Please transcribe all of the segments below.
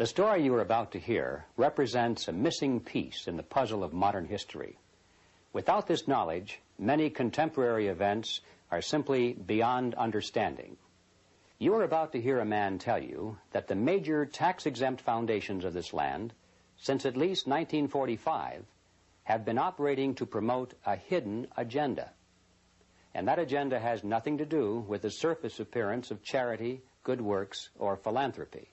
The story you are about to hear represents a missing piece in the puzzle of modern history. Without this knowledge, many contemporary events are simply beyond understanding. You are about to hear a man tell you that the major tax-exempt foundations of this land, since at least 1945, have been operating to promote a hidden agenda. And that agenda has nothing to do with the surface appearance of charity, good works, or philanthropy.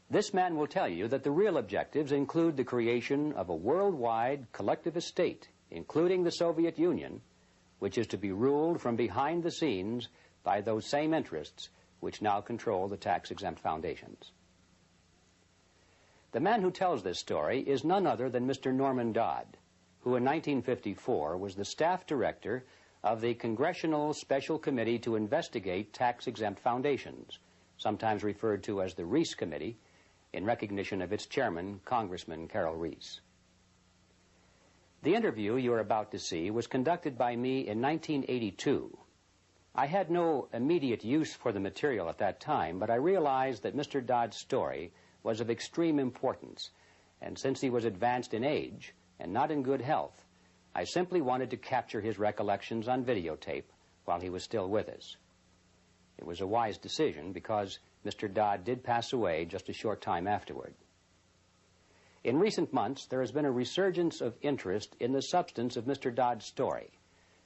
This man will tell you that the real objectives include the creation of a worldwide collective estate, including the Soviet Union, which is to be ruled from behind the scenes by those same interests which now control the tax-exempt foundations. The man who tells this story is none other than Mr. Norman Dodd, who in 1954 was the staff director of the Congressional Special Committee to investigate tax-exempt foundations, sometimes referred to as the Reece Committee, in recognition of its chairman, Congressman Carroll Reece. The interview you are about to see was conducted by me in 1982. I had no immediate use for the material at that time, but I realized that Mr. Dodd's story was of extreme importance, and since he was advanced in age and not in good health, I simply wanted to capture his recollections on videotape while he was still with us. It was a wise decision because Mr. Dodd did pass away just a short time afterward. In recent months, there has been a resurgence of interest in the substance of Mr. Dodd's story,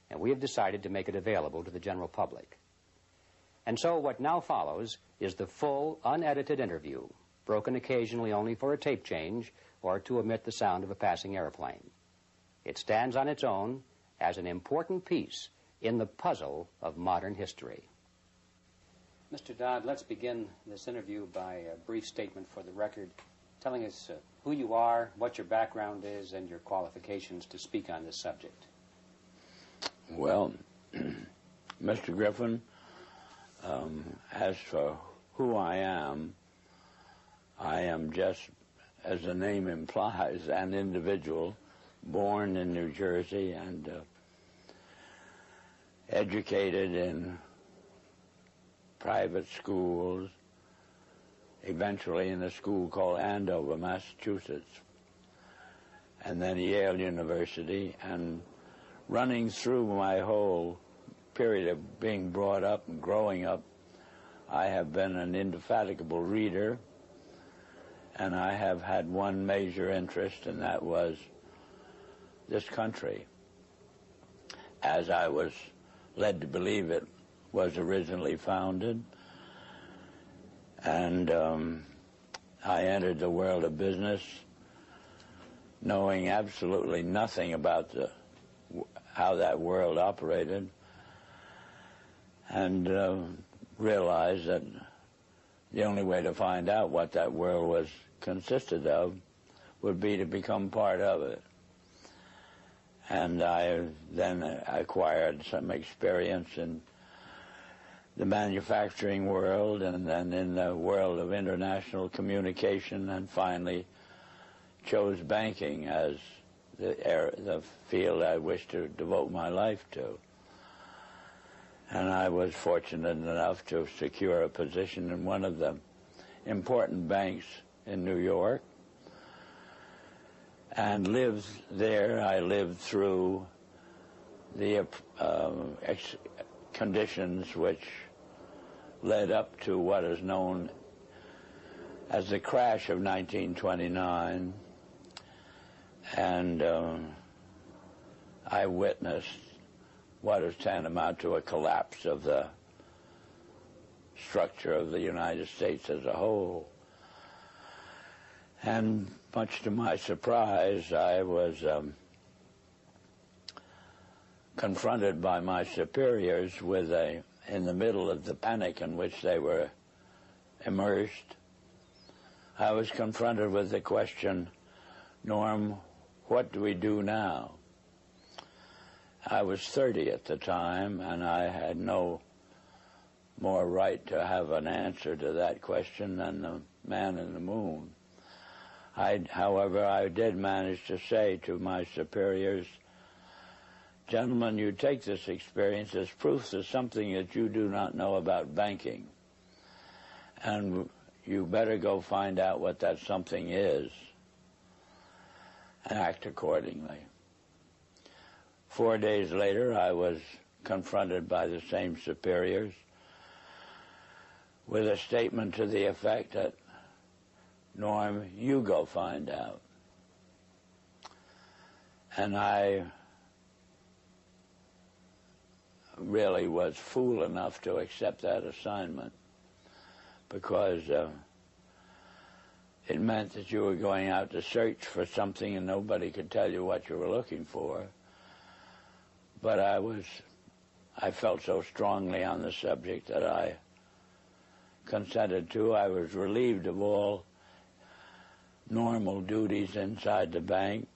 and we have decided to make it available to the general public. And so what now follows is the full, unedited interview, broken occasionally only for a tape change or to omit the sound of a passing airplane. It stands on its own as an important piece in the puzzle of modern history. Mr. Dodd, let's begin this interview by a brief statement for the record, telling us who you are, what your background is, and your qualifications to speak on this subject. Well, Mr. Griffin, as for who I am just, as the name implies, an individual born in New Jersey and educated in private schools, eventually in a school called Andover, Massachusetts, and then Yale University, and running through my whole period of being brought up and growing up, I have been an indefatigable reader, and I have had one major interest, and that was this country, as I was led to believe it was originally founded. And I entered the world of business knowing absolutely nothing about how that world operated, and realized that the only way to find out what that world was consisted of would be to become part of it. And I then acquired some experience in the manufacturing world, and then in the world of international communication, and finally chose banking as the field I wished to devote my life to. And I was fortunate enough to secure a position in one of the important banks in New York, and lived there. I lived through the conditions which led up to what is known as the crash of 1929, and I witnessed what is tantamount to a collapse of the structure of the United States as a whole. And much to my surprise, I was confronted by my superiors with in the middle of the panic in which they were immersed, I was confronted with the question, Norm, what do we do now? I was 30 at the time, and I had no more right to have an answer to that question than the man in the moon. However, I did manage to say to my superiors, gentlemen, you take this experience as proof of something that you do not know about banking. And you better go find out what that something is and act accordingly. 4 days later, I was confronted by the same superiors with a statement to the effect that, Norm, you go find out. And I really was fool enough to accept that assignment, because it meant that you were going out to search for something and nobody could tell you what you were looking for. But I felt so strongly on the subject that I consented to. I was relieved of all normal duties inside the bank,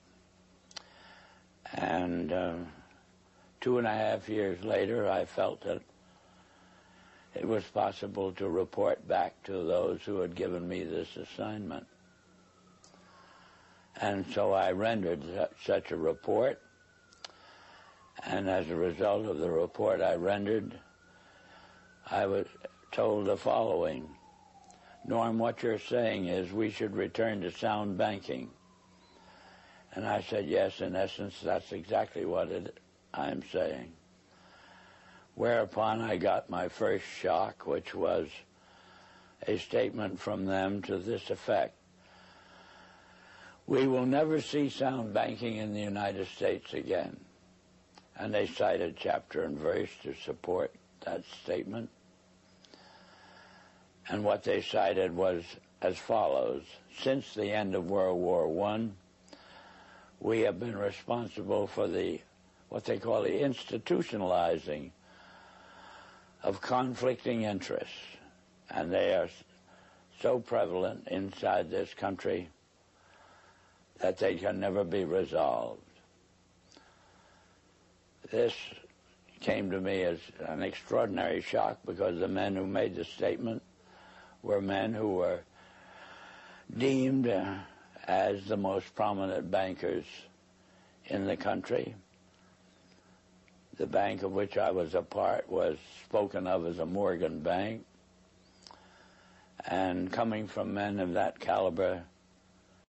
and 2.5 years later, I felt that it was possible to report back to those who had given me this assignment. And so I rendered such a report, and as a result of the report I rendered, I was told the following: Norm, what you're saying is we should return to sound banking. And I said, yes, in essence, that's exactly what I'm saying. Whereupon I got my first shock, which was a statement from them to this effect: we will never see sound banking in the United States again. And they cited chapter and verse to support that statement. And what they cited was as follows: since the end of World War I, we have been responsible for what they call the institutionalizing of conflicting interests, and they are so prevalent inside this country that they can never be resolved. This came to me as an extraordinary shock, because the men who made the statement were men who were deemed as the most prominent bankers in the country. The bank of which I was a part was spoken of as a Morgan bank, and coming from men of that caliber,